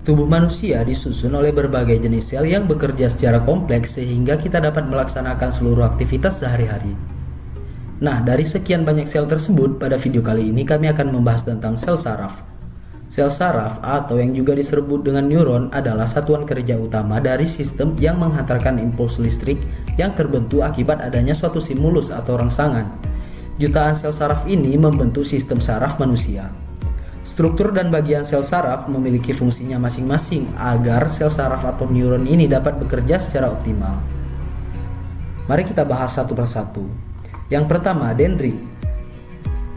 Tubuh manusia disusun oleh berbagai jenis sel yang bekerja secara kompleks sehingga kita dapat melaksanakan seluruh aktivitas sehari-hari. Nah, dari sekian banyak sel tersebut, pada video kali ini kami akan membahas tentang sel saraf. Sel saraf atau yang juga disebut dengan neuron adalah satuan kerja utama dari sistem yang menghantarkan impuls listrik yang terbentuk akibat adanya suatu stimulus atau rangsangan. Jutaan sel saraf ini membentuk sistem saraf manusia. Struktur dan bagian sel saraf memiliki fungsinya masing-masing agar sel saraf atau neuron ini dapat bekerja secara optimal. Mari kita bahas satu persatu. Yang pertama, dendrit.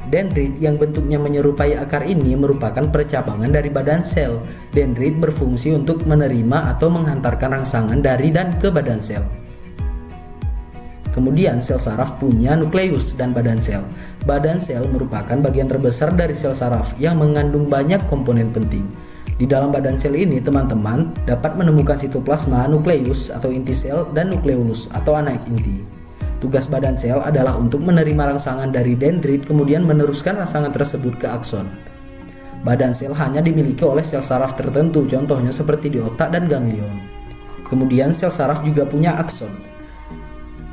Dendrit yang bentuknya menyerupai akar ini merupakan percabangan dari badan sel. Dendrit berfungsi untuk menerima atau menghantarkan rangsangan dari dan ke badan sel. Kemudian sel saraf punya nukleus dan badan sel. Badan sel merupakan bagian terbesar dari sel saraf yang mengandung banyak komponen penting. Di dalam badan sel ini teman-teman dapat menemukan sitoplasma, nukleus atau inti sel, dan nukleolus atau anak inti. Tugas badan sel adalah untuk menerima rangsangan dari dendrit kemudian meneruskan rangsangan tersebut ke akson. Badan sel hanya dimiliki oleh sel saraf tertentu, contohnya seperti di otak dan ganglion. Kemudian sel saraf juga punya akson.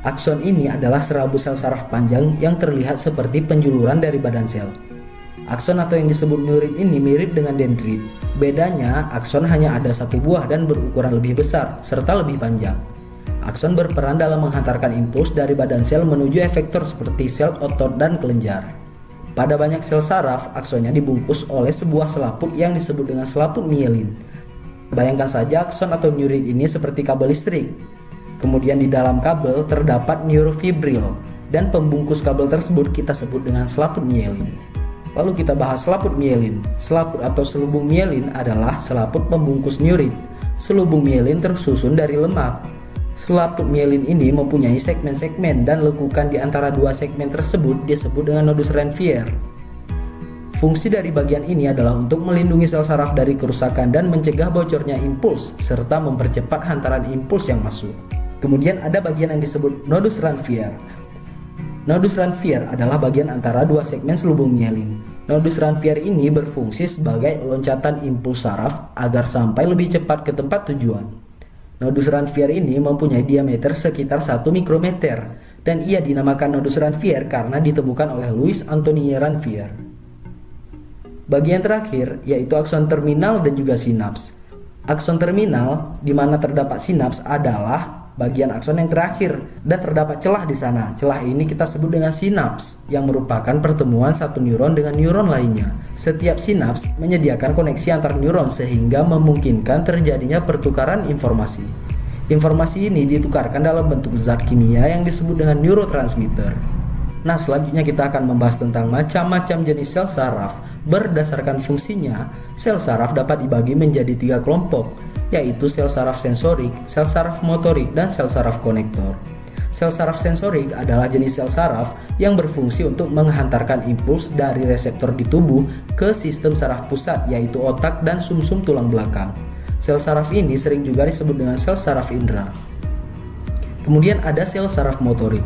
Akson ini adalah serabut sel saraf panjang yang terlihat seperti penjuluran dari badan sel. Akson atau yang disebut neurin ini mirip dengan dendrit. Bedanya, akson hanya ada satu buah dan berukuran lebih besar serta lebih panjang. Akson berperan dalam menghantarkan impuls dari badan sel menuju efektor seperti sel otot dan kelenjar. Pada banyak sel saraf, aksonnya dibungkus oleh sebuah selaput yang disebut dengan selaput mielin. Bayangkan saja akson atau neurin ini seperti kabel listrik. Kemudian di dalam kabel terdapat neurofibril dan pembungkus kabel tersebut kita sebut dengan selaput mielin. Lalu kita bahas selaput mielin. Selaput atau selubung mielin adalah selaput pembungkus neurin. Selubung mielin tersusun dari lemak. Selaput mielin ini mempunyai segmen-segmen dan lekukan di antara dua segmen tersebut disebut dengan nodus Ranvier. Fungsi dari bagian ini adalah untuk melindungi sel saraf dari kerusakan dan mencegah bocornya impuls serta mempercepat hantaran impuls yang masuk. Kemudian ada bagian yang disebut nodus Ranvier. Nodus Ranvier adalah bagian antara dua segmen selubung mielin. Nodus Ranvier ini berfungsi sebagai loncatan impuls saraf agar sampai lebih cepat ke tempat tujuan. Nodus Ranvier ini mempunyai diameter sekitar 1 mikrometer dan ia dinamakan nodus Ranvier karena ditemukan oleh Louis Antoine Ranvier. Bagian terakhir yaitu akson terminal dan juga sinaps. Akson terminal di mana terdapat sinaps adalah bagian akson yang terakhir dan terdapat celah di sana. Celah ini kita sebut dengan sinaps yang merupakan pertemuan satu neuron dengan neuron lainnya. Setiap sinaps menyediakan koneksi antar neuron sehingga memungkinkan terjadinya pertukaran informasi. Informasi ini ditukarkan dalam bentuk zat kimia yang disebut dengan neurotransmitter. Nah, selanjutnya kita akan membahas tentang macam-macam jenis sel saraf. Berdasarkan fungsinya, sel saraf dapat dibagi menjadi 3 kelompok, yaitu sel saraf sensorik, sel saraf motorik, dan sel saraf konektor. Sel saraf sensorik adalah jenis sel saraf yang berfungsi untuk menghantarkan impuls dari reseptor di tubuh ke sistem saraf pusat, yaitu otak dan sumsum tulang belakang. Sel saraf ini sering juga disebut dengan sel saraf indera. Kemudian ada sel saraf motorik,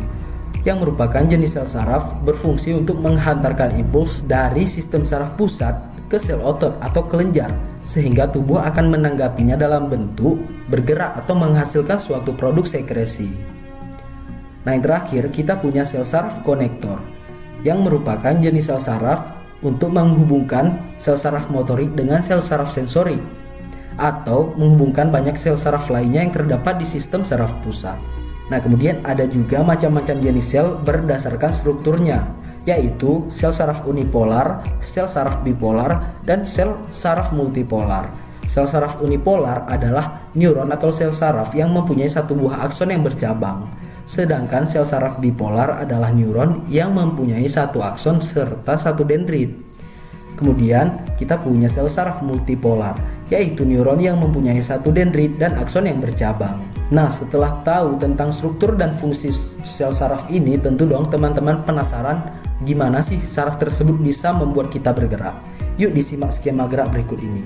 yang merupakan jenis sel saraf berfungsi untuk menghantarkan impuls dari sistem saraf pusat ke sel otot atau kelenjar, sehingga tubuh akan menanggapinya dalam bentuk bergerak atau menghasilkan suatu produk sekresi. Nah, yang terakhir kita punya sel saraf konektor, yang merupakan jenis sel saraf untuk menghubungkan sel saraf motorik dengan sel saraf sensorik, atau menghubungkan banyak sel saraf lainnya yang terdapat di sistem saraf pusat. Nah, kemudian ada juga macam-macam jenis sel berdasarkan strukturnya, yaitu sel saraf unipolar, sel saraf bipolar, dan sel saraf multipolar. Sel saraf unipolar adalah neuron atau sel saraf yang mempunyai satu buah akson yang bercabang. Sedangkan sel saraf bipolar adalah neuron yang mempunyai satu akson serta satu dendrit. Kemudian kita punya sel saraf multipolar, yaitu neuron yang mempunyai satu dendrit dan akson yang bercabang. Nah, setelah tahu tentang struktur dan fungsi sel saraf ini, tentu dong teman-teman penasaran gimana sih saraf tersebut bisa membuat kita bergerak. Yuk disimak skema gerak berikut ini.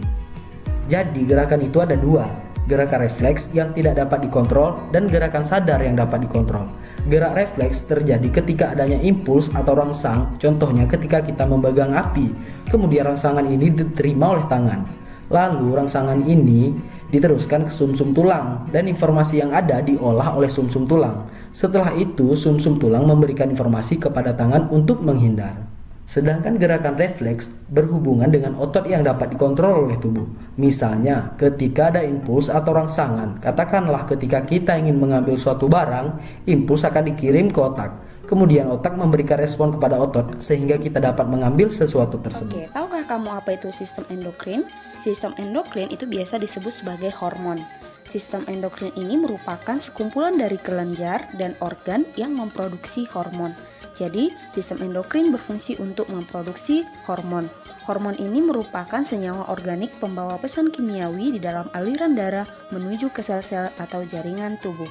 Jadi gerakan itu ada dua, gerakan refleks yang tidak dapat dikontrol dan gerakan sadar yang dapat dikontrol. Gerak refleks terjadi ketika adanya impuls atau rangsang, contohnya ketika kita memegang api, kemudian rangsangan ini diterima oleh tangan. Lalu rangsangan ini diteruskan ke sumsum tulang dan informasi yang ada diolah oleh sumsum tulang. Setelah itu sumsum tulang memberikan informasi kepada tangan untuk menghindar. Sedangkan gerakan refleks berhubungan dengan otot yang dapat dikontrol oleh tubuh. Misalnya, ketika ada impuls atau rangsangan, katakanlah ketika kita ingin mengambil suatu barang, impuls akan dikirim ke otak. Kemudian otak memberikan respon kepada otot sehingga kita dapat mengambil sesuatu tersebut. Oke, tahukah kamu apa itu sistem endokrin? Sistem endokrin itu biasa disebut sebagai hormon. Sistem endokrin ini merupakan sekumpulan dari kelenjar dan organ yang memproduksi hormon. Jadi, sistem endokrin berfungsi untuk memproduksi hormon. Hormon ini merupakan senyawa organik pembawa pesan kimiawi di dalam aliran darah menuju ke sel-sel atau jaringan tubuh.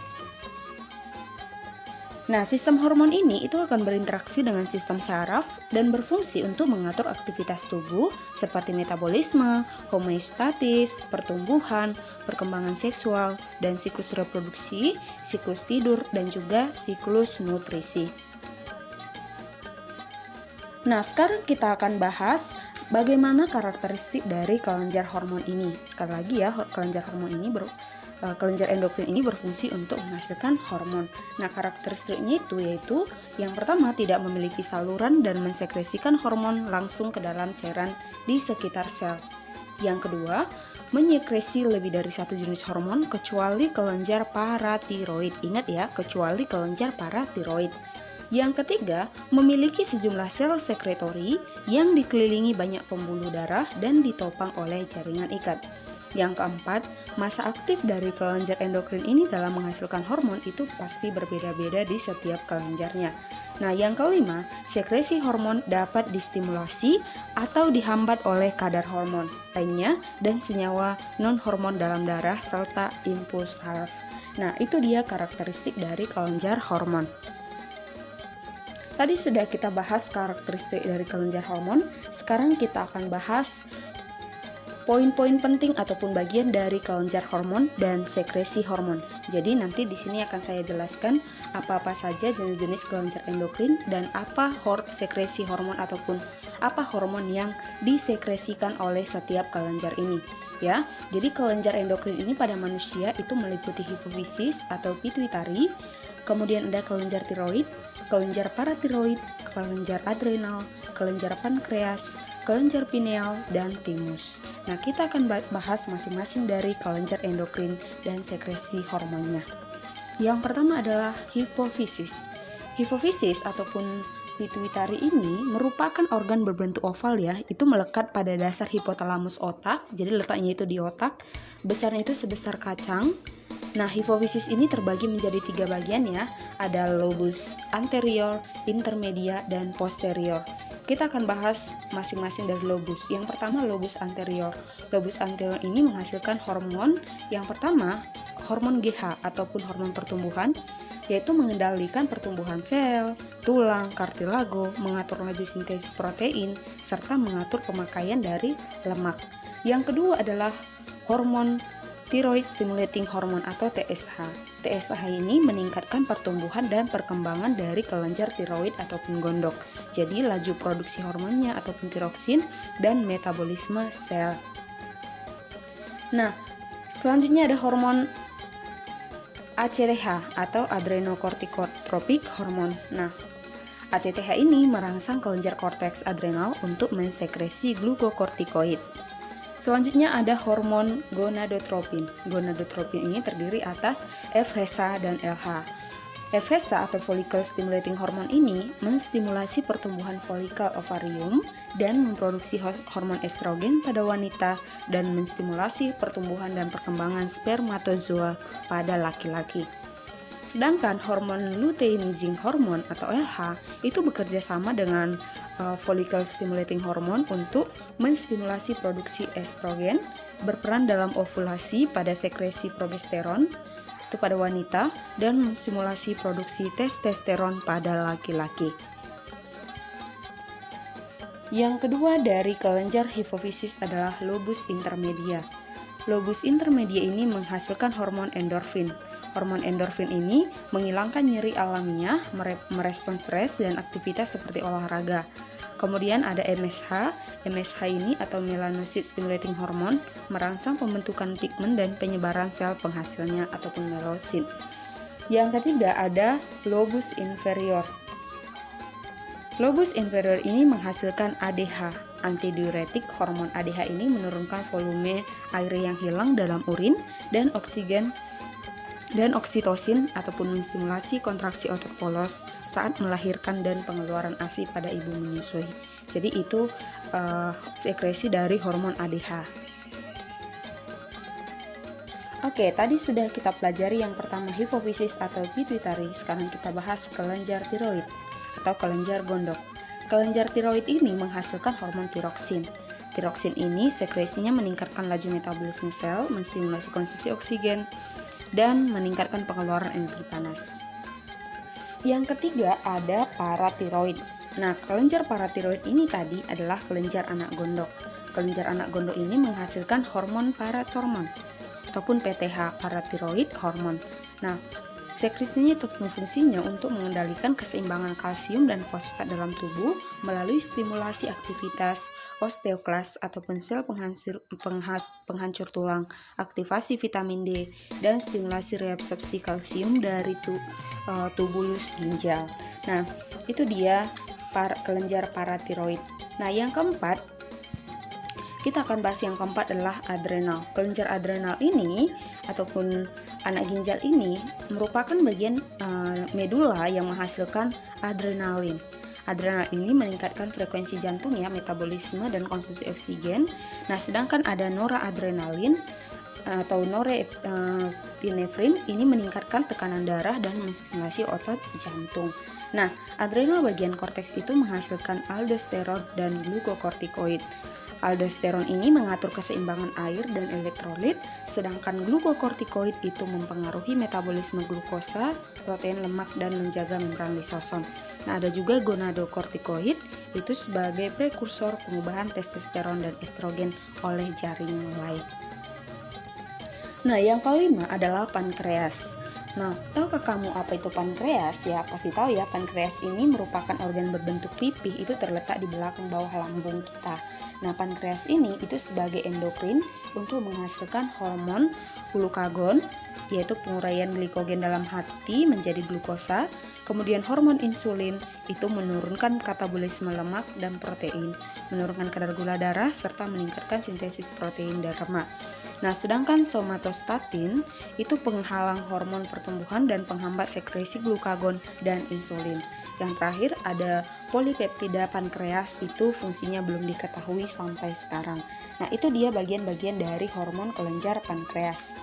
Nah, sistem hormon ini itu akan berinteraksi dengan sistem saraf dan berfungsi untuk mengatur aktivitas tubuh seperti metabolisme, homeostatis, pertumbuhan, perkembangan seksual, dan siklus reproduksi, siklus tidur, dan juga siklus nutrisi. Nah, sekarang kita akan bahas bagaimana karakteristik dari kelenjar hormon ini. Sekali lagi ya, kelenjar endokrin ini berfungsi untuk menghasilkan hormon. Nah, karakteristiknya itu yaitu yang pertama tidak memiliki saluran dan mensekresikan hormon langsung ke dalam cairan di sekitar sel. Yang kedua, menyekresi lebih dari satu jenis hormon kecuali kelenjar paratiroid. Ingat ya, kecuali kelenjar paratiroid. Yang ketiga, memiliki sejumlah sel sekretori yang dikelilingi banyak pembuluh darah dan ditopang oleh jaringan ikat. Yang keempat, masa aktif dari kelenjar endokrin ini dalam menghasilkan hormon itu pasti berbeda-beda di setiap kelenjarnya. Nah, yang kelima, sekresi hormon dapat distimulasi atau dihambat oleh kadar hormon lainnya dan senyawa non-hormon dalam darah serta impuls saraf. Nah, itu dia karakteristik dari kelenjar hormon. Tadi sudah kita bahas karakteristik dari kelenjar hormon. Sekarang kita akan bahas poin-poin penting ataupun bagian dari kelenjar hormon dan sekresi hormon. Jadi nanti di sini akan saya jelaskan apa-apa saja jenis-jenis kelenjar endokrin dan apa sekresi hormon ataupun apa hormon yang disekresikan oleh setiap kelenjar ini. Ya, jadi kelenjar endokrin ini pada manusia itu meliputi hipofisis atau pituitari, kemudian ada kelenjar tiroid, kelenjar paratiroid, kelenjar adrenal, kelenjar pankreas, kelenjar pineal, dan timus. Nah, kita akan bahas masing-masing dari kelenjar endokrin dan sekresi hormonnya. Yang pertama adalah hipofisis. Hipofisis ataupun pituitari ini merupakan organ berbentuk oval ya, itu melekat pada dasar hipotalamus otak, jadi letaknya itu di otak, besarnya itu sebesar kacang. Nah, hipofisis ini terbagi menjadi 3 bagian ya, ada lobus anterior, intermedia, dan posterior. Kita akan bahas masing-masing dari lobus. Yang pertama lobus anterior. Lobus anterior ini menghasilkan hormon. Yang pertama, hormon GH ataupun hormon pertumbuhan, yaitu mengendalikan pertumbuhan sel, tulang, kartilago, mengatur laju sintesis protein, serta mengatur pemakaian dari lemak. Yang kedua adalah hormon Thyroid Stimulating Hormone atau TSH. TSH ini meningkatkan pertumbuhan dan perkembangan dari kelenjar tiroid ataupun gondok. Jadi laju produksi hormonnya ataupun tiroksin dan metabolisme sel. Nah, selanjutnya ada hormon ACTH atau adrenocorticotropic hormone. Nah, ACTH ini merangsang kelenjar korteks adrenal untuk mensekresi glukokortikoid. Selanjutnya ada hormon gonadotropin. Gonadotropin ini terdiri atas FSH dan LH. FSH atau follicle stimulating hormone ini menstimulasi pertumbuhan folikel ovarium dan memproduksi hormon estrogen pada wanita dan menstimulasi pertumbuhan dan perkembangan spermatozoa pada laki-laki. Sedangkan hormon luteinizing hormone atau LH itu bekerja sama dengan follicle stimulating hormone untuk menstimulasi produksi estrogen, berperan dalam ovulasi pada sekresi progesteron itu pada wanita dan menstimulasi produksi testosteron pada laki-laki. Yang kedua dari kelenjar hipofisis adalah lobus intermedia. Lobus intermedia ini menghasilkan hormon endorfin. Hormon endorfin ini menghilangkan nyeri alamiah, merespons stres dan aktivitas seperti olahraga. Kemudian ada MSH. MSH ini atau melanocyte stimulating hormone merangsang pembentukan pigmen dan penyebaran sel penghasilnya ataupun melosit. Yang ketiga ada lobus inferior. Lobus inferior ini menghasilkan ADH. Antidiuretik hormon ADH ini menurunkan volume air yang hilang dalam urin dan oksigen dan oksitosin ataupun menstimulasi kontraksi otot polos saat melahirkan dan pengeluaran ASI pada ibu menyusui. Jadi itu sekresi dari hormon ADH. Oke, tadi sudah kita pelajari yang pertama hipofisis atau pituitari. Sekarang kita bahas kelenjar tiroid atau kelenjar gondok. Kelenjar tiroid ini menghasilkan hormon tiroksin. Tiroksin ini sekresinya meningkatkan laju metabolisme sel, menstimulasi konsumsi oksigen, dan meningkatkan pengeluaran energi panas. Yang ketiga ada paratiroid. Nah, kelenjar paratiroid ini tadi adalah kelenjar anak gondok. Kelenjar anak gondok ini menghasilkan hormon paratormon ataupun PTH, paratiroid hormon. Nah, sekresinya itu fungsinya untuk mengendalikan keseimbangan kalsium dan fosfat dalam tubuh melalui stimulasi aktivitas osteoklas ataupun sel penghancur tulang, aktivasi vitamin D, dan stimulasi reabsorpsi kalsium dari tubulus ginjal. Nah, itu dia kelenjar paratiroid. Nah, yang keempat, kita akan bahas yang keempat adalah adrenal. Kelenjar adrenal ini ataupun anak ginjal ini merupakan bagian medula yang menghasilkan adrenalin. Adrenal ini meningkatkan frekuensi jantung ya, metabolisme dan konsumsi oksigen. Nah, sedangkan ada noradrenalin atau norepinefrin ini meningkatkan tekanan darah dan menstimulasi otot jantung. Nah, adrenal bagian korteks itu menghasilkan aldosteron dan glukokortikoid. Aldosteron ini mengatur keseimbangan air dan elektrolit, sedangkan glukokortikoid itu mempengaruhi metabolisme glukosa, protein lemak, dan menjaga membran lisosom. Nah, ada juga gonadokortikoid, itu sebagai prekursor pengubahan testosteron dan estrogen oleh jaring lain. Nah, yang kelima adalah pankreas. Nah, tahukah kamu apa itu pankreas? Ya, pasti tahu ya, pankreas ini merupakan organ berbentuk pipih, itu terletak di belakang bawah lambung kita. Nah, pankreas ini itu sebagai endokrin untuk menghasilkan hormon glukagon, yaitu penguraian glikogen dalam hati menjadi glukosa. Kemudian hormon insulin itu menurunkan katabolisme lemak dan protein, menurunkan kadar gula darah, serta meningkatkan sintesis protein dan lemak. Nah, sedangkan somatostatin itu penghalang hormon pertumbuhan dan penghambat sekresi glukagon dan insulin. Yang terakhir ada polipeptida pankreas, itu fungsinya belum diketahui sampai sekarang. Nah, itu dia bagian-bagian dari hormon kelenjar pankreas.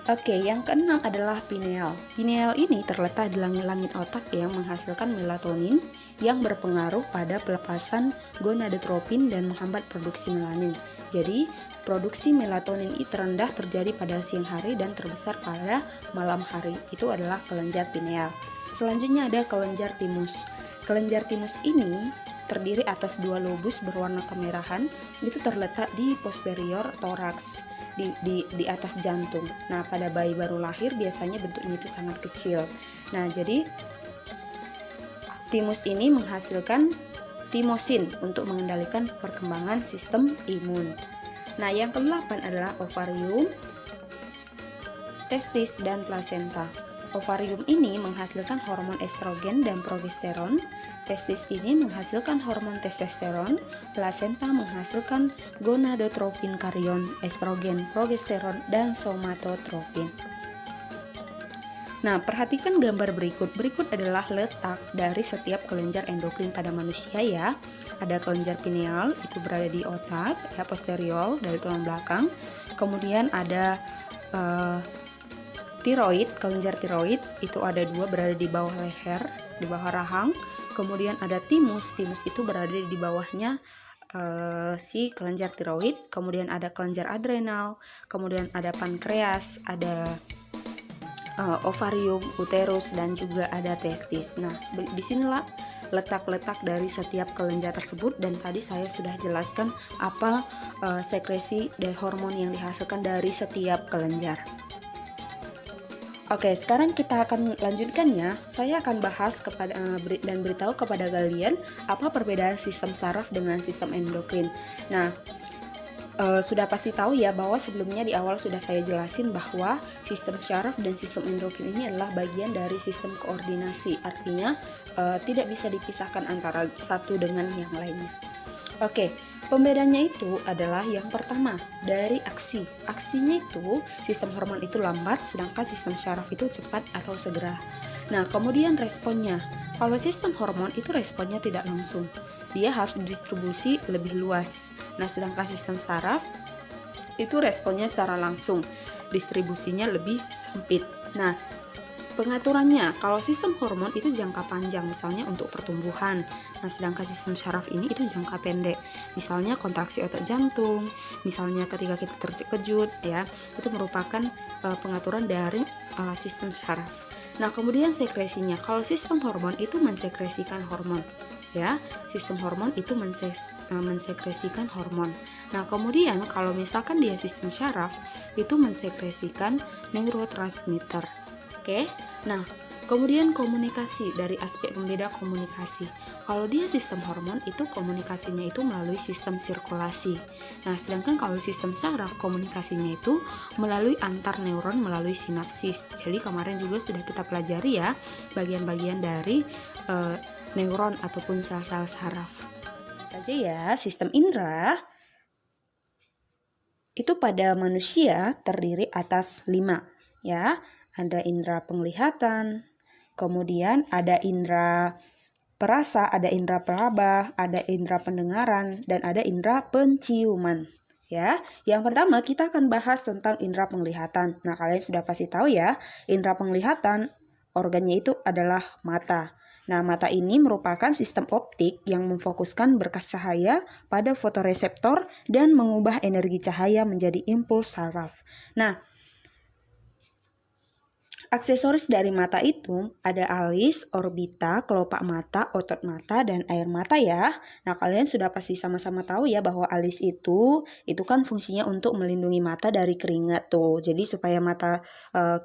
Oke, yang keenam adalah pineal. Pineal ini terletak di langit-langit otak yang menghasilkan melatonin yang berpengaruh pada pelepasan gonadotropin dan menghambat produksi melanin. Jadi, produksi melatonin itu terendah terjadi pada siang hari dan terbesar pada malam hari. Itu adalah kelenjar pineal. Selanjutnya ada kelenjar timus. Kelenjar timus ini terdiri atas dua lobus berwarna kemerahan, itu terletak di posterior toraks, di atas jantung. Nah, pada bayi baru lahir biasanya bentuknya itu sangat kecil. Nah, jadi timus ini menghasilkan timosin untuk mengendalikan perkembangan sistem imun. Nah, yang ke-8 adalah ovarium, testis, dan plasenta. Ovarium ini menghasilkan hormon estrogen dan progesteron, testis ini menghasilkan hormon testosteron, plasenta menghasilkan gonadotropin karion, estrogen, progesteron, dan somatotropin. Nah, perhatikan gambar berikut. Berikut adalah letak dari setiap kelenjar endokrin pada manusia ya. Ada kelenjar pineal, itu berada di otak, ya, posterior dari tulang belakang. Kemudian ada tiroid, kelenjar tiroid itu ada dua, berada di bawah leher, di bawah rahang. Kemudian ada timus, timus itu berada di bawahnya si kelenjar tiroid. Kemudian ada kelenjar adrenal, kemudian ada pankreas, ada ovarium, uterus, dan juga ada testis. Nah, disinilah letak-letak dari setiap kelenjar tersebut, dan tadi saya sudah jelaskan apa sekresi dan hormon yang dihasilkan dari setiap kelenjar. Oke, sekarang kita akan lanjutkan ya. Saya akan bahas dan beritahu kepada kalian apa perbedaan sistem saraf dengan sistem endokrin. Nah, sudah pasti tahu ya bahwa sebelumnya di awal sudah saya jelasin bahwa sistem syaraf dan sistem endokrin ini adalah bagian dari sistem koordinasi. Artinya tidak bisa dipisahkan antara satu dengan yang lainnya. Oke, pembedanya itu adalah yang pertama dari aksi. Aksinya itu sistem hormon itu lambat, sedangkan sistem syaraf itu cepat atau segera. Nah, kemudian responnya. Kalau sistem hormon itu responnya tidak langsung, dia harus didistribusi lebih luas. Nah, sedangkan sistem saraf itu responnya secara langsung, distribusinya lebih sempit. Nah, pengaturannya, kalau sistem hormon itu jangka panjang, misalnya untuk pertumbuhan. Nah, sedangkan sistem saraf ini itu jangka pendek, misalnya kontraksi otot jantung, misalnya ketika kita terkejut, ya, itu merupakan pengaturan dari sistem saraf. Nah, kemudian sekresinya, kalau sistem hormon itu mensekresikan hormon, ya, sistem hormon itu mensekresikan hormon. Nah, kemudian kalau misalkan dia sistem syaraf itu mensekresikan neurotransmitter. Oke. Nah, kemudian komunikasi, dari aspek pembeda komunikasi. Kalau dia sistem hormon itu komunikasinya itu melalui sistem sirkulasi. Nah, sedangkan kalau sistem saraf komunikasinya itu melalui antar neuron melalui sinapsis. Jadi kemarin juga sudah kita pelajari ya bagian-bagian dari neuron ataupun sel-sel saraf. Saja ya, sistem indera itu pada manusia terdiri atas 5 ya. Ada indera penglihatan, kemudian ada indera perasa, ada indera peraba, ada indera pendengaran, dan ada indera penciuman. Ya, yang pertama kita akan bahas tentang indera penglihatan. Nah, kalian sudah pasti tahu ya, indera penglihatan organnya itu adalah mata. Nah, mata ini merupakan sistem optik yang memfokuskan berkas cahaya pada fotoreseptor dan mengubah energi cahaya menjadi impuls saraf. Nah, aksesoris dari mata itu ada alis, orbita, kelopak mata, otot mata, dan air mata ya. Nah, kalian sudah pasti sama-sama tahu ya bahwa alis itu kan fungsinya untuk melindungi mata dari keringat tuh. Jadi supaya mata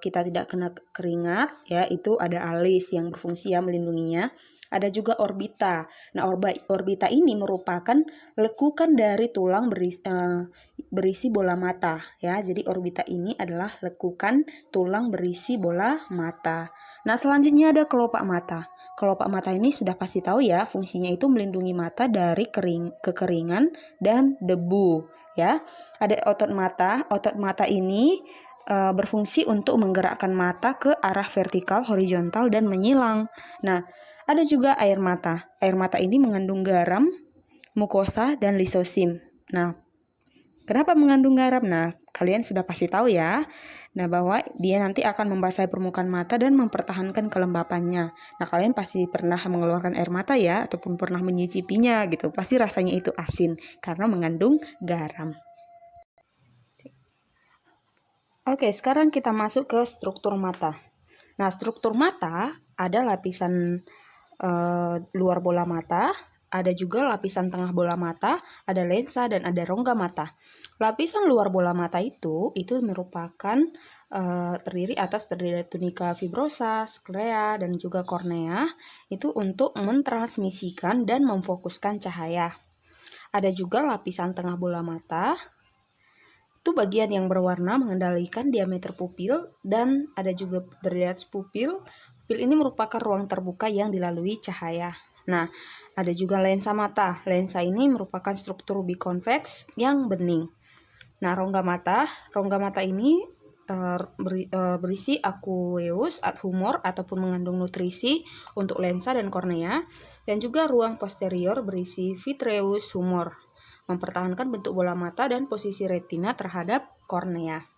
kita tidak kena keringat ya, itu ada alis yang berfungsi ya melindunginya. Ada juga orbita. Nah, orbita ini merupakan lekukan dari tulang berisi bola mata ya. Jadi orbita ini adalah lekukan tulang berisi bola mata. Nah, selanjutnya ada kelopak mata. Kelopak mata ini sudah pasti tahu ya, fungsinya itu melindungi mata dari kekeringan dan debu ya. Ada otot mata. Otot mata ini berfungsi untuk menggerakkan mata ke arah vertikal, horizontal, dan menyilang. Nah, ada juga air mata. Air mata ini mengandung garam, mukosa, dan lisosim. Nah, kenapa mengandung garam? Nah, kalian sudah pasti tahu ya. Nah, bahwa dia nanti akan membasahi permukaan mata dan mempertahankan kelembapannya. Nah, kalian pasti pernah mengeluarkan air mata ya, ataupun pernah menyicipinya gitu. Pasti rasanya itu asin karena mengandung garam. Oke, sekarang kita masuk ke struktur mata. Nah, struktur mata ada lapisan luar bola mata, ada juga lapisan tengah bola mata, ada lensa, dan ada rongga mata. Lapisan luar bola mata itu merupakan terdiri dari tunika fibrosa, sklera, dan juga kornea. Itu untuk mentransmisikan dan memfokuskan cahaya. Ada juga lapisan tengah bola mata. Itu bagian yang berwarna mengendalikan diameter pupil, dan ada juga terdiri atas pupil. Pupil ini merupakan ruang terbuka yang dilalui cahaya. Nah, ada juga lensa mata. Lensa ini merupakan struktur bikonveks yang bening. Nah, rongga mata ini berisi aqueous ad humor ataupun mengandung nutrisi untuk lensa dan kornea, dan juga ruang posterior berisi vitreous humor, mempertahankan bentuk bola mata dan posisi retina terhadap kornea.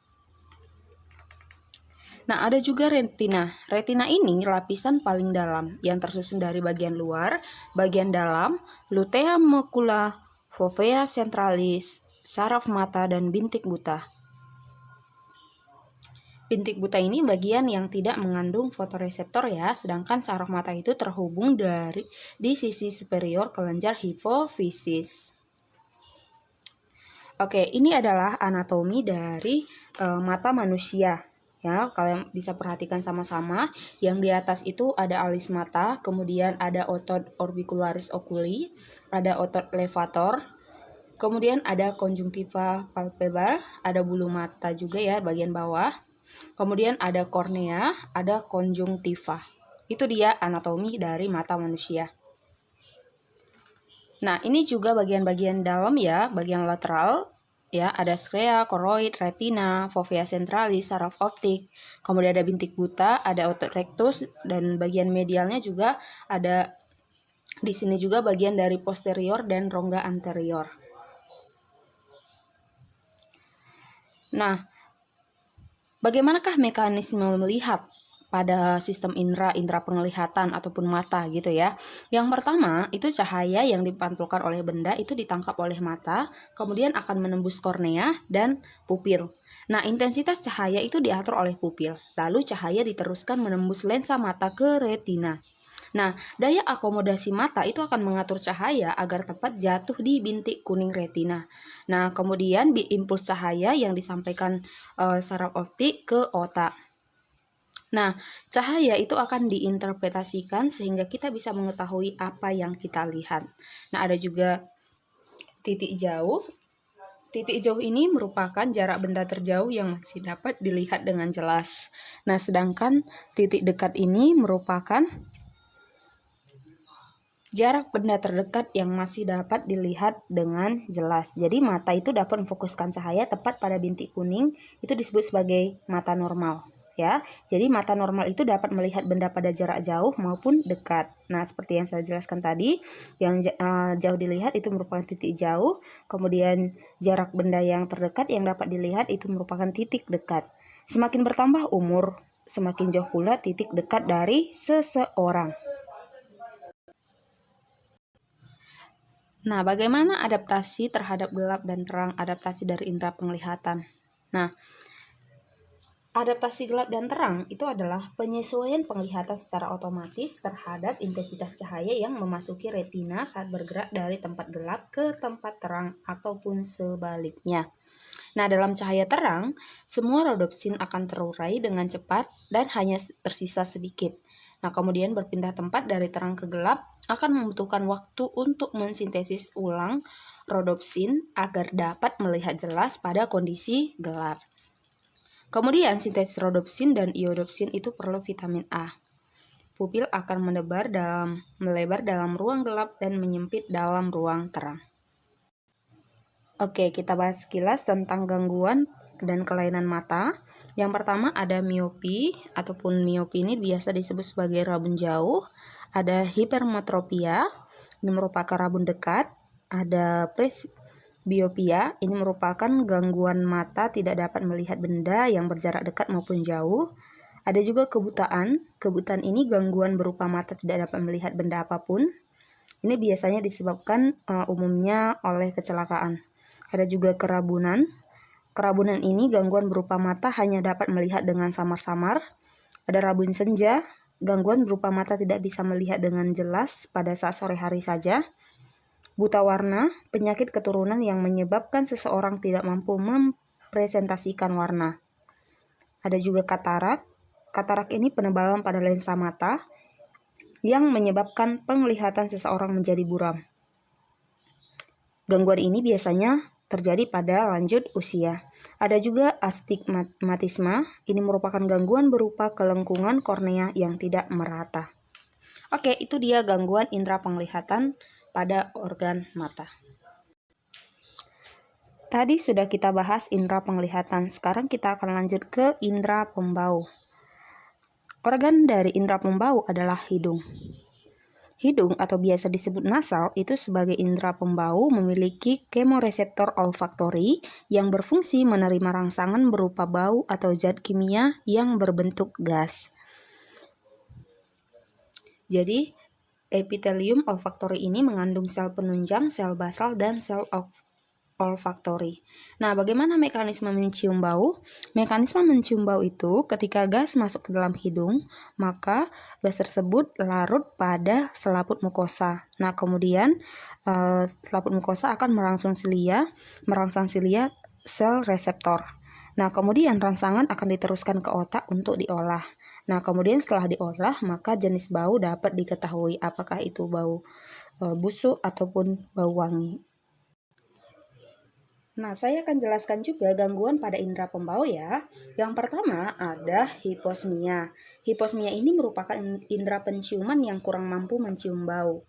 Nah, ada juga retina. Retina ini lapisan paling dalam yang tersusun dari bagian luar, bagian dalam, lutea macula, fovea centralis, saraf mata, dan bintik buta. Bintik buta ini bagian yang tidak mengandung fotoreseptor ya, sedangkan saraf mata itu terhubung di sisi superior kelenjar hipofisis. Oke, ini adalah anatomi dari mata manusia. Ya, kalian bisa perhatikan sama-sama. Yang di atas itu ada alis mata, kemudian ada otot orbicularis oculi, ada otot levator, kemudian ada konjungtiva palpebral, ada bulu mata juga ya bagian bawah. Kemudian ada kornea, ada konjungtiva. Itu dia anatomi dari mata manusia. Nah, ini juga bagian-bagian dalam ya, bagian lateral. Ya, ada skrea, koroid, retina, fovea centralis, saraf optik, kemudian ada bintik buta, ada otot rectus, dan bagian medialnya juga ada di sini juga bagian dari posterior dan rongga anterior. Nah, bagaimanakah mekanisme melihat pada sistem indera penglihatan ataupun mata gitu ya. Yang pertama, itu cahaya yang dipantulkan oleh benda itu ditangkap oleh mata, kemudian akan menembus kornea dan pupil. Nah, intensitas cahaya itu diatur oleh pupil. Lalu cahaya diteruskan menembus lensa mata ke retina. Nah, daya akomodasi mata itu akan mengatur cahaya agar tepat jatuh di bintik kuning retina. Nah, kemudian impuls cahaya yang disampaikan saraf optik ke otak. Nah, cahaya itu akan diinterpretasikan sehingga kita bisa mengetahui apa yang kita lihat. Nah, ada juga titik jauh. Titik jauh ini merupakan jarak benda terjauh yang masih dapat dilihat dengan jelas. Nah, sedangkan titik dekat ini merupakan jarak benda terdekat yang masih dapat dilihat dengan jelas. Jadi mata itu dapat memfokuskan cahaya tepat pada bintik kuning, itu disebut sebagai mata normal. Ya, jadi mata normal itu dapat melihat benda pada jarak jauh maupun dekat. Nah, seperti yang saya jelaskan tadi, yang jauh dilihat itu merupakan titik jauh, kemudian jarak benda yang terdekat yang dapat dilihat itu merupakan titik dekat. Semakin bertambah umur, semakin jauh pula titik dekat dari seseorang. Nah, bagaimana adaptasi terhadap gelap dan terang, adaptasi dari indera penglihatan? Nah, adaptasi gelap dan terang itu adalah penyesuaian penglihatan secara otomatis terhadap intensitas cahaya yang memasuki retina saat bergerak dari tempat gelap ke tempat terang ataupun sebaliknya. Nah, dalam cahaya terang, semua rodopsin akan terurai dengan cepat dan hanya tersisa sedikit. Nah, kemudian berpindah tempat dari terang ke gelap akan membutuhkan waktu untuk mensintesis ulang rodopsin agar dapat melihat jelas pada kondisi gelap. Kemudian sintesis rodopsin dan iodopsin itu perlu vitamin A. Pupil akan melebar dalam ruang gelap dan menyempit dalam ruang terang. Oke, kita bahas sekilas tentang gangguan dan kelainan mata. Yang pertama ada miopi, ataupun miopi ini biasa disebut sebagai rabun jauh. Ada hipermetropia, ini merupakan rabun dekat. Ada presbiopia, ini merupakan gangguan mata tidak dapat melihat benda yang berjarak dekat maupun jauh. Ada juga kebutaan. Kebutaan ini gangguan berupa mata tidak dapat melihat benda apapun. Ini biasanya disebabkan umumnya oleh kecelakaan. Ada juga kerabunan. Kerabunan ini gangguan berupa mata hanya dapat melihat dengan samar-samar. Ada rabun senja. Gangguan berupa mata tidak bisa melihat dengan jelas pada saat sore hari saja. Buta warna, penyakit keturunan yang menyebabkan seseorang tidak mampu mempresentasikan warna. Ada juga katarak. Katarak ini penebalan pada lensa mata yang menyebabkan penglihatan seseorang menjadi buram. Gangguan ini biasanya terjadi pada lanjut usia. Ada juga astigmatisme. Ini merupakan gangguan berupa kelengkungan kornea yang tidak merata. Oke, itu dia gangguan indera penglihatan pada organ mata. Tadi sudah kita bahas indera penglihatan. Sekarang kita akan lanjut ke indera pembau. Organ dari indera pembau adalah hidung. Hidung atau biasa disebut nasal itu sebagai indera pembau memiliki kemoreseptor olfaktori yang berfungsi menerima rangsangan berupa bau atau zat kimia yang berbentuk gas. Jadi, epitelium olfaktori ini mengandung sel penunjang, sel basal, dan sel olfaktori. Nah, bagaimana mekanisme mencium bau? Mekanisme mencium bau itu ketika gas masuk ke dalam hidung, maka gas tersebut larut pada selaput mukosa. Nah, kemudian selaput mukosa akan merangsang silia sel reseptor. Nah, kemudian rangsangan akan diteruskan ke otak untuk diolah. Nah, kemudian setelah diolah, maka jenis bau dapat diketahui apakah itu bau busuk ataupun bau wangi. Nah, saya akan jelaskan juga gangguan pada indera pembau ya. Yang pertama ada hiposmia. Hiposmia ini merupakan indera penciuman yang kurang mampu mencium bau.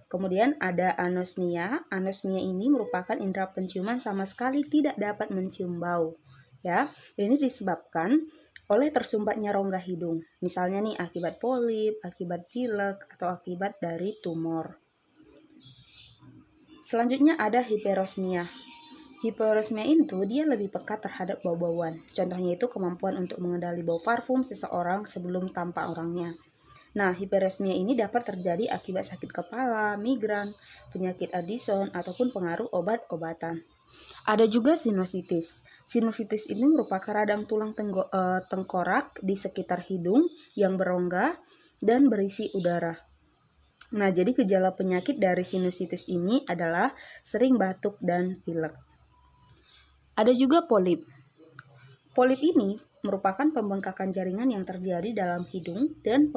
Kemudian ada anosmia. Anosmia ini merupakan indera penciuman sama sekali tidak dapat mencium bau. Ya, ini disebabkan oleh tersumbatnya rongga hidung. Misalnya nih akibat polip, akibat pilek, atau akibat dari tumor. Selanjutnya ada hiperosmia. Hiperosmia itu dia lebih peka terhadap bau-bauan. Contohnya itu kemampuan untuk mengenali bau parfum seseorang sebelum tampak orangnya. Nah, hiperosmia ini dapat terjadi akibat sakit kepala, migran, penyakit Addison, ataupun pengaruh obat-obatan. Ada juga sinusitis. Sinusitis ini merupakan radang tulang tengkorak di sekitar hidung yang berongga dan berisi udara. Nah, jadi gejala penyakit dari sinusitis ini adalah sering batuk dan pilek. Ada juga polip. Polip ini merupakan pembengkakan jaringan yang terjadi dalam hidung dan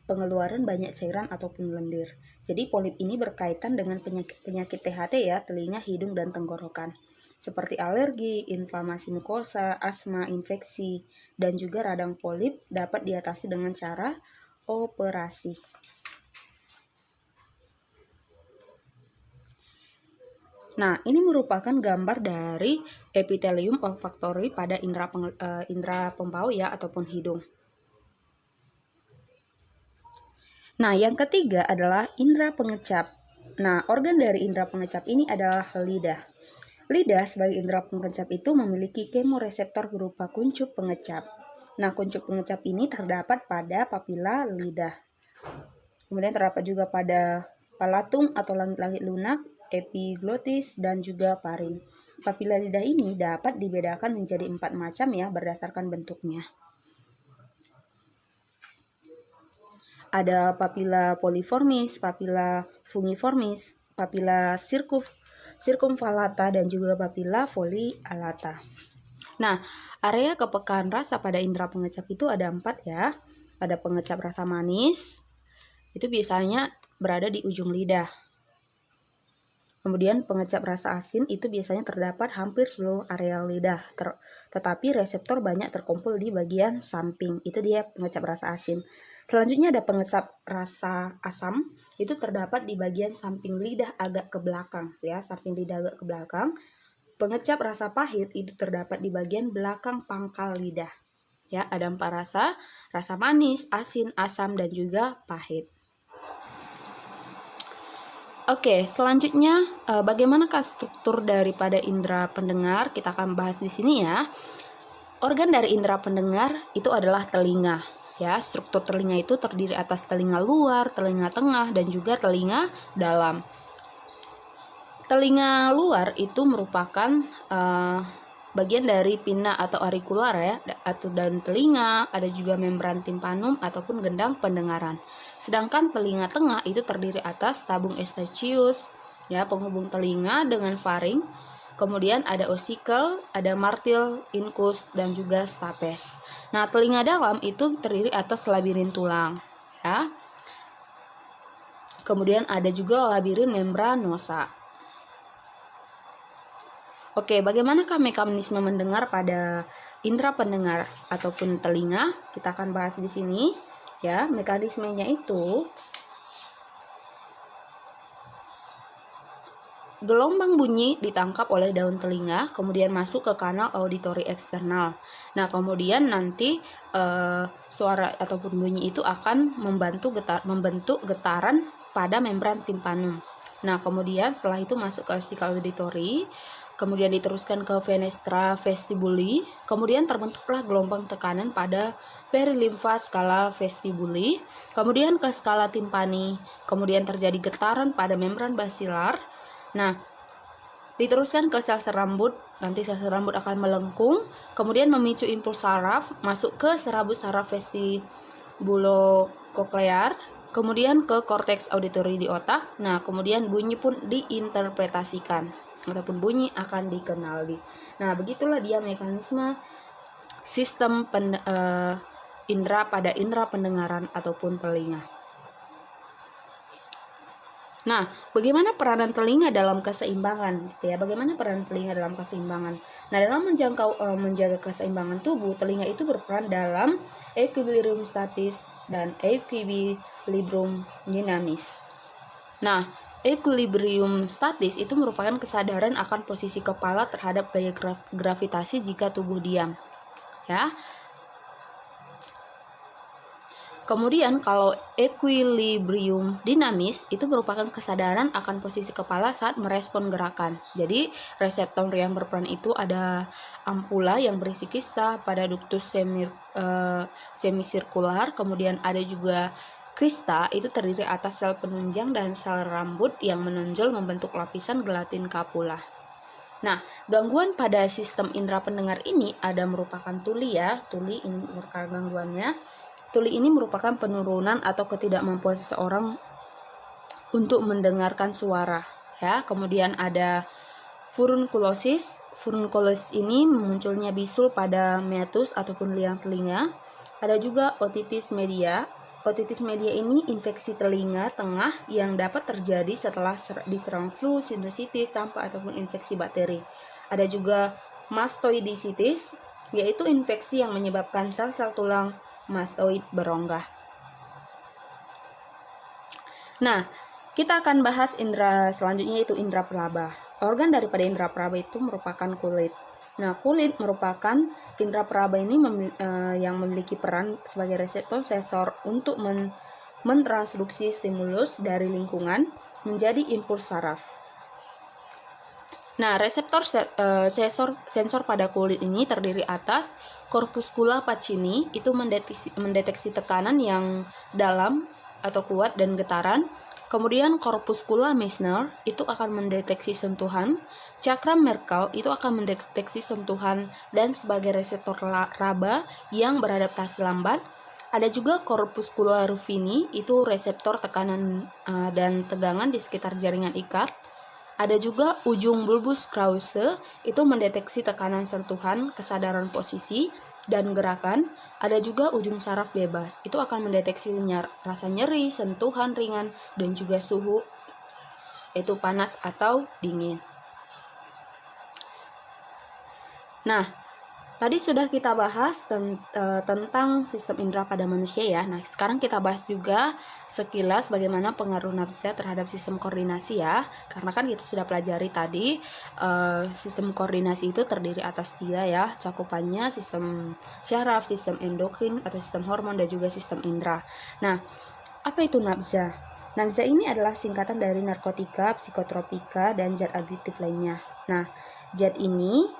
pengeluaran banyak cairan ataupun lendir. Jadi polip ini berkaitan dengan penyakit THT ya, telinga, hidung, dan tenggorokan. Seperti alergi, inflamasi mukosa, asma, infeksi, dan juga radang polip dapat diatasi dengan cara operasi. Nah, ini merupakan gambar dari epithelium olfactory pada indera pembau ya ataupun hidung. Nah, yang ketiga adalah indera pengecap. Nah, organ dari indera pengecap ini adalah lidah. Lidah sebagai indera pengecap itu memiliki kemoreseptor berupa kuncup pengecap. Nah, kuncup pengecap ini terdapat pada papila lidah. Kemudian terdapat juga pada palatum atau langit lunak, epiglotis, dan juga faring. Papila lidah ini dapat dibedakan menjadi 4 macam ya berdasarkan bentuknya. Ada papila poliformis, papila fungiformis, papila circumvallata, dan juga papila foliata. Nah, area kepekaan rasa pada indera pengecap itu ada 4 ya. Ada pengecap rasa manis, itu biasanya berada di ujung lidah. Kemudian pengecap rasa asin itu biasanya terdapat hampir seluruh area lidah, tetapi reseptor banyak terkumpul di bagian samping. Itu dia pengecap rasa asin. Selanjutnya ada pengecap rasa asam, itu terdapat di bagian samping lidah agak ke belakang, ya, samping lidah agak ke belakang. Pengecap rasa pahit itu terdapat di bagian belakang pangkal lidah. Ya, ada 4 rasa manis, asin, asam, dan juga pahit. Oke, selanjutnya bagaimanakah struktur daripada indera pendengar? Kita akan bahas di sini ya. Organ dari indera pendengar itu adalah telinga. Ya, struktur telinga itu terdiri atas telinga luar, telinga tengah, dan juga telinga dalam. Telinga luar itu merupakan bagian dari pinna atau aurikular ya, atau daun telinga, ada juga membran timpanum ataupun gendang pendengaran. Sedangkan telinga tengah itu terdiri atas tabung eustachius, ya, penghubung telinga dengan faring. Kemudian ada ossicle, ada martil, incus, dan juga stapes. Nah, telinga dalam itu terdiri atas labirin tulang, ya. Kemudian ada juga labirin membranosa. Oke, bagaimanakah mekanisme mendengar pada indera pendengar ataupun telinga? Kita akan bahas di sini. Ya, mekanismenya itu gelombang bunyi ditangkap oleh daun telinga, kemudian masuk ke kanal auditori eksternal. Nah, kemudian nanti suara ataupun bunyi itu akan membentuk getaran pada membran timpanum. Nah, kemudian setelah itu masuk ke vesikel auditori, kemudian diteruskan ke fenestra vestibuli, kemudian terbentuklah gelombang tekanan pada perilimfa skala vestibuli, kemudian ke skala timpani, kemudian terjadi getaran pada membran basilar. Nah, diteruskan ke sel rambut, nanti sel rambut akan melengkung, kemudian memicu impuls saraf masuk ke serabut saraf vestibulokoklear, kemudian ke korteks auditori di otak. Nah, kemudian bunyi pun diinterpretasikan. ataupun bunyi akan dikenali. Nah, begitulah dia mekanisme sistem indera pada indera pendengaran ataupun telinga. Nah, bagaimana peranan telinga dalam keseimbangan? Gitu ya, bagaimana peranan telinga dalam keseimbangan? Nah, dalam menjaga keseimbangan tubuh, telinga itu berperan dalam equilibrium statis dan equilibrium dinamis. Nah, equilibrium statis itu merupakan kesadaran akan posisi kepala terhadap gaya gravitasi jika tubuh diam. Ya. Kemudian kalau equilibrium dinamis itu merupakan kesadaran akan posisi kepala saat merespon gerakan. Jadi reseptor yang berperan itu ada ampula yang berisi kista pada ductus semisirkular, kemudian ada juga krista itu terdiri atas sel penunjang dan sel rambut yang menonjol membentuk lapisan gelatin kapula. Nah, gangguan pada sistem indera pendengar ini ada merupakan tuli ya. Tuli ini merupakan gangguannya. Tuli ini merupakan penurunan atau ketidakmampuan seseorang untuk mendengarkan suara ya. Kemudian ada furunkulosis. Furunkulosis ini munculnya bisul pada meatus ataupun liang telinga. Ada juga otitis media. Otitis media ini infeksi telinga tengah yang dapat terjadi setelah diserang flu, sinusitis, campak ataupun infeksi bakteri. Ada juga mastoidisitis, yaitu infeksi yang menyebabkan sel-sel tulang mastoid berongga. Nah, kita akan bahas indera selanjutnya, yaitu indera peraba. Organ daripada indera peraba itu merupakan kulit. Nah, kulit merupakan indera peraba ini yang memiliki peran sebagai reseptor sensor untuk mentransduksi stimulus dari lingkungan menjadi impuls saraf. Nah, reseptor sensor pada kulit ini terdiri atas corpuscula Pacini, itu mendeteksi tekanan yang dalam atau kuat dan getaran. Kemudian corpuscula Meissner itu akan mendeteksi sentuhan. Cakram Merkel itu akan mendeteksi sentuhan dan sebagai reseptor raba yang beradaptasi lambat. Ada juga corpuscula Ruffini, itu reseptor tekanan dan tegangan di sekitar jaringan ikat. Ada juga ujung bulbus Krause, itu mendeteksi tekanan sentuhan, kesadaran posisi, dan gerakan. Ada juga ujung saraf bebas, itu akan mendeteksi rasa nyeri, sentuhan ringan, dan juga suhu, yaitu panas atau dingin. Nah, tadi sudah kita bahas tentang sistem indera pada manusia ya. Nah, sekarang kita bahas juga sekilas bagaimana pengaruh nafsa terhadap sistem koordinasi ya. Karena kan kita sudah pelajari tadi sistem koordinasi itu terdiri atas 3 ya. Cakupannya sistem syaraf, sistem endokrin atau sistem hormon, dan juga sistem indera. Nah, apa itu nafsa? Nafsa ini adalah singkatan dari narkotika, psikotropika, dan zat adiktif lainnya. Nah, zat ini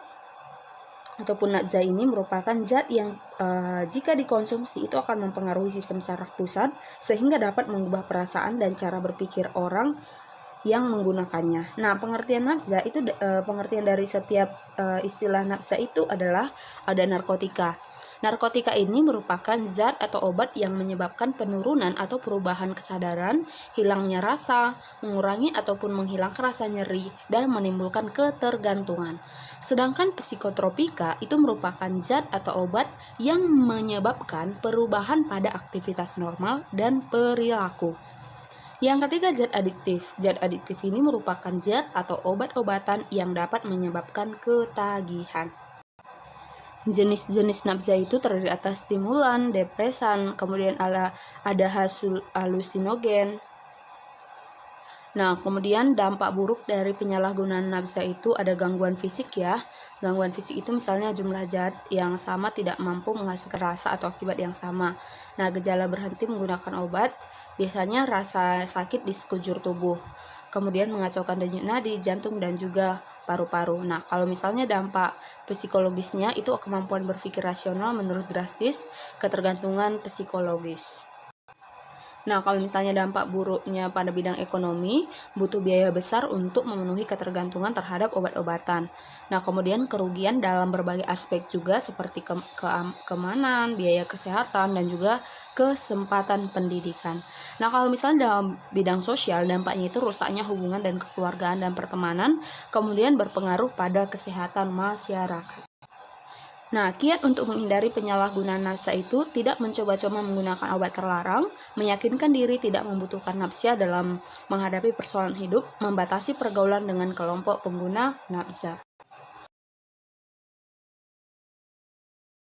ataupun nafsa ini merupakan zat yang jika dikonsumsi itu akan mempengaruhi sistem saraf pusat sehingga dapat mengubah perasaan dan cara berpikir orang yang menggunakannya. Nah, pengertian nafsa itu pengertian dari setiap istilah nafsa itu adalah ada narkotika. Narkotika ini merupakan zat atau obat yang menyebabkan penurunan atau perubahan kesadaran, hilangnya rasa, mengurangi ataupun menghilangkan rasa nyeri, dan menimbulkan ketergantungan. Sedangkan psikotropika itu merupakan zat atau obat yang menyebabkan perubahan pada aktivitas normal dan perilaku. Yang ketiga, zat adiktif. Zat adiktif ini merupakan zat atau obat-obatan yang dapat menyebabkan ketagihan. Jenis-jenis nafsa itu terdiri atas stimulan, depresan, kemudian ada halusinogen. Nah, kemudian dampak buruk dari penyalahgunaan nafsa itu ada gangguan fisik ya. Gangguan fisik itu misalnya jumlah zat yang sama tidak mampu menghasilkan rasa atau akibat yang sama. Nah, gejala berhenti menggunakan obat, biasanya rasa sakit di sekujur tubuh. Kemudian mengacaukan denyut nadi, jantung, dan juga paru-paru. Nah, kalau misalnya dampak psikologisnya itu kemampuan berpikir rasional menurun drastis, ketergantungan psikologis. Nah, kalau misalnya dampak buruknya pada bidang ekonomi, butuh biaya besar untuk memenuhi ketergantungan terhadap obat-obatan. Nah, kemudian kerugian dalam berbagai aspek juga seperti keamanan, biaya kesehatan, dan juga kesempatan pendidikan. Nah, kalau misalnya dalam bidang sosial, dampaknya itu rusaknya hubungan dan kekeluargaan dan pertemanan, kemudian berpengaruh pada kesehatan masyarakat. Nah, kiat untuk menghindari penyalahgunaan nafsa itu tidak mencoba-coba menggunakan obat terlarang, meyakinkan diri tidak membutuhkan nafsa dalam menghadapi persoalan hidup, membatasi pergaulan dengan kelompok pengguna nafsa.